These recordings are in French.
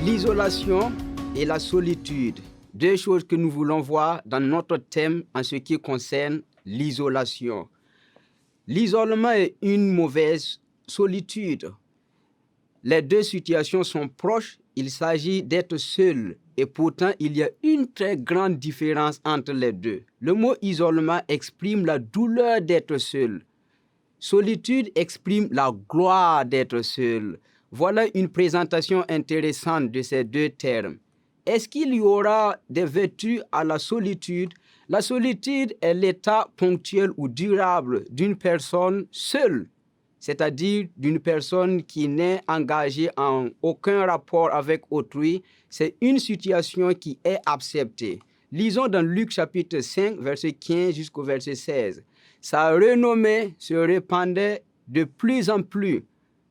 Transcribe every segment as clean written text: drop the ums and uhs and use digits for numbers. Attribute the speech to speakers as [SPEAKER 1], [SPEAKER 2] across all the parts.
[SPEAKER 1] L'isolation et la solitude, deux choses que nous voulons voir dans notre thème en ce qui concerne l'isolation. L'isolement est une mauvaise solitude. Les deux situations sont proches, il s'agit d'être seul et pourtant il y a une très grande différence entre les deux. Le mot isolement exprime la douleur d'être seul. Solitude exprime la gloire d'être seul. Voilà une présentation intéressante de ces deux termes. Est-ce qu'il y aura des vertus à la solitude? La solitude est l'état ponctuel ou durable d'une personne seule, c'est-à-dire d'une personne qui n'est engagée en aucun rapport avec autrui. C'est une situation qui est acceptée. Lisons dans Luc chapitre 5, verset 15 jusqu'au verset 16. Sa renommée se répandait de plus en plus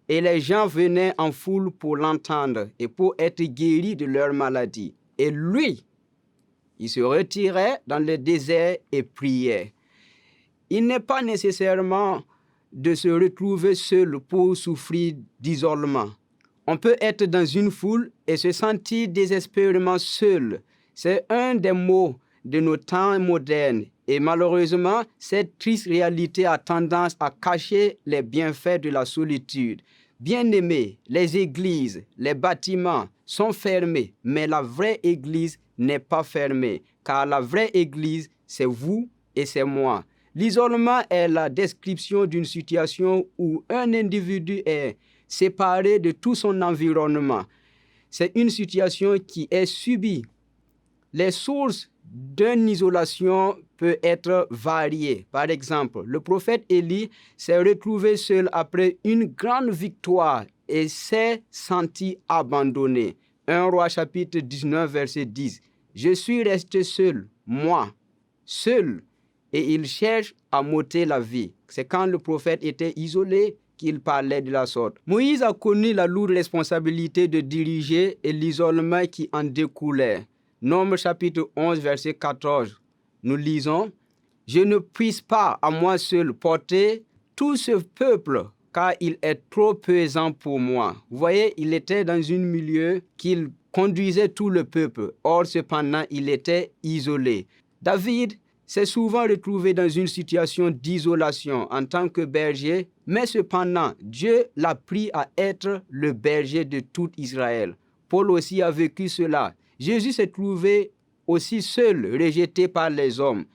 [SPEAKER 1] et les gens venaient en foule pour l'entendre et pour être guéris de leur maladie. Et lui, il se retirait dans le désert et priait. Il n'est pas nécessairement de se retrouver seul pour souffrir d'isolement. On peut être dans une foule et se sentir désespérément seul. C'est un des maux de nos temps modernes. Et malheureusement, cette triste réalité a tendance à cacher les bienfaits de la solitude. Bien-aimés, les églises, les bâtiments sont fermés, mais la vraie église n'est pas fermée, car la vraie église, c'est vous et c'est moi. L'isolement est la description d'une situation où un individu est séparé de tout son environnement. C'est une situation qui est subie. Les sources d'une isolation peuvent être variées. Par exemple, le prophète Élie s'est retrouvé seul après une grande victoire et s'est senti abandonné. 1 Roi chapitre 19, verset 10. Je suis resté seul, moi, seul, et il cherche à m'ôter la vie. C'est quand le prophète était isolé qu'il parlait de la sorte. Moïse a connu la lourde responsabilité de diriger et l'isolement qui en découlait. Nombre chapitre 11, verset 14, nous lisons « Je ne puisse pas à moi seul porter tout ce peuple, car il est trop pesant pour moi. » Vous voyez, il était dans un milieu qu'il conduisait tout le peuple. Or, cependant, il était isolé. David s'est souvent retrouvé dans une situation d'isolation en tant que berger, mais cependant, Dieu l'a pris à être le berger de tout Israël. Paul aussi a vécu cela. Jésus s'est trouvé aussi seul, rejeté par les hommes.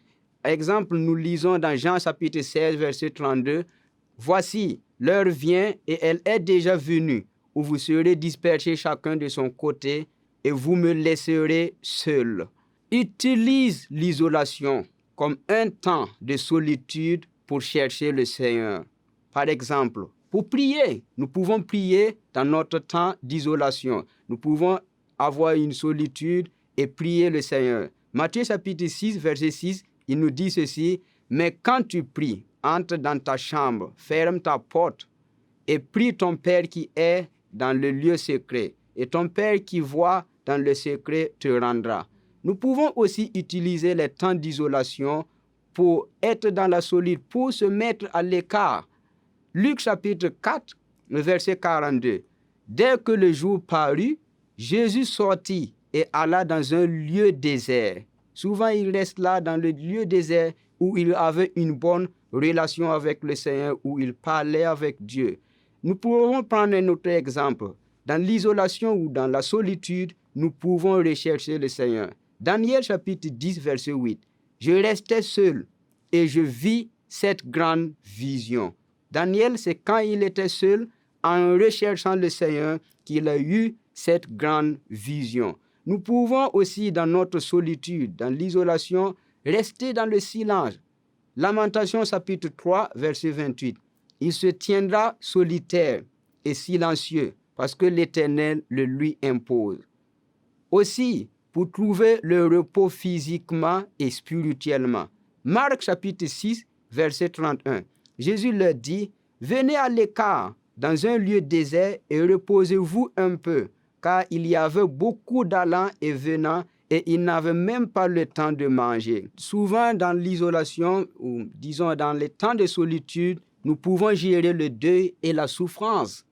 [SPEAKER 1] Exemple, nous lisons dans Jean chapitre 16, verset 32, « Voici, l'heure vient et elle est déjà venue, où vous serez dispersés chacun de son côté et vous me laisserez seul. » Utilise l'isolation comme un temps de solitude pour chercher le Seigneur. Par exemple, pour prier, nous pouvons prier dans notre temps d'isolation. Nous pouvons avoir une solitude et prier le Seigneur. Matthieu chapitre 6, verset 6, il nous dit ceci, « Mais quand tu pries, entre dans ta chambre, ferme ta porte et prie ton Père qui est dans le lieu secret. Et ton Père qui voit dans le secret te rendra. » Nous pouvons aussi utiliser les temps d'isolation pour être dans la solitude, pour se mettre à l'écart. Luc chapitre 4, verset 42. « Dès que le jour parut, Jésus sortit et alla dans un lieu désert. » Souvent, il reste là dans le lieu désert où il avait une bonne relation avec le Seigneur, où il parlait avec Dieu. Nous pouvons prendre un autre exemple. Dans l'isolation ou dans la solitude, nous pouvons rechercher le Seigneur. Daniel chapitre 10, verset 8. « Je restais seul et je vis cette grande vision. » Daniel, c'est quand il était seul, en recherchant le Seigneur, qu'il a eu cette grande vision. Nous pouvons aussi, dans notre solitude, dans l'isolation, rester dans le silence. Lamentation chapitre 3, verset 28. « Il se tiendra solitaire et silencieux, parce que l'Éternel le lui impose. » Aussi, pour trouver le repos physiquement et spirituellement. Marc chapitre 6, verset 31. Jésus leur dit, « Venez à l'écart, dans un lieu désert, et reposez-vous un peu, car il y avait beaucoup d'allants et venants, et ils n'avaient même pas le temps de manger. » Souvent, dans l'isolation, ou disons dans les temps de solitude, nous pouvons gérer le deuil et la souffrance.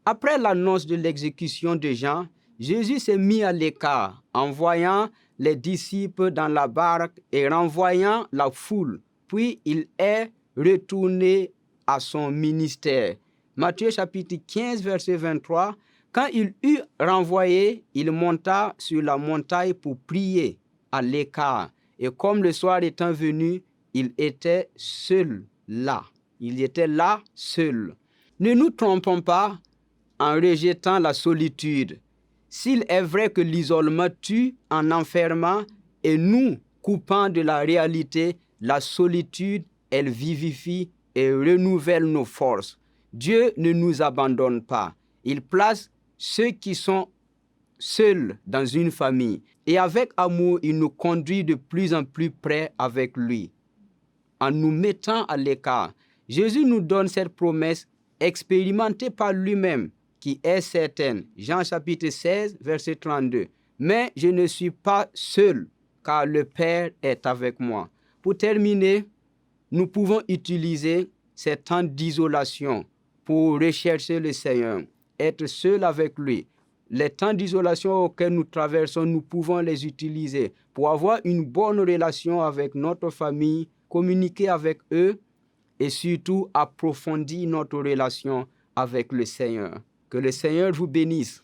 [SPEAKER 1] Après l'annonce de l'exécution de Jean, Jésus s'est mis à l'écart en voyant les disciples dans la barque et renvoyant la foule. Puis il est retourné à son ministère. Matthieu chapitre 15, verset 23. Quand il eut renvoyé, il monta sur la montagne pour prier à l'écart. Et comme le soir étant venu, il était seul là. Il était là seul. Ne nous trompons pas en rejetant la solitude. S'il est vrai que l'isolement tue en enfermant et nous coupant de la réalité, la solitude, elle vivifie et renouvelle nos forces. Dieu ne nous abandonne pas. Il place ceux qui sont seuls dans une famille et avec amour, il nous conduit de plus en plus près avec lui. En nous mettant à l'écart, Jésus nous donne cette promesse expérimentée par lui-même qui est certaine. Jean chapitre 16, verset 32. Mais je ne suis pas seul, car le Père est avec moi. Pour terminer, nous pouvons utiliser ces temps d'isolation pour rechercher le Seigneur, être seul avec lui. Les temps d'isolation auxquels nous traversons, nous pouvons les utiliser pour avoir une bonne relation avec notre famille, communiquer avec eux et surtout approfondir notre relation avec le Seigneur. Que le Seigneur vous bénisse.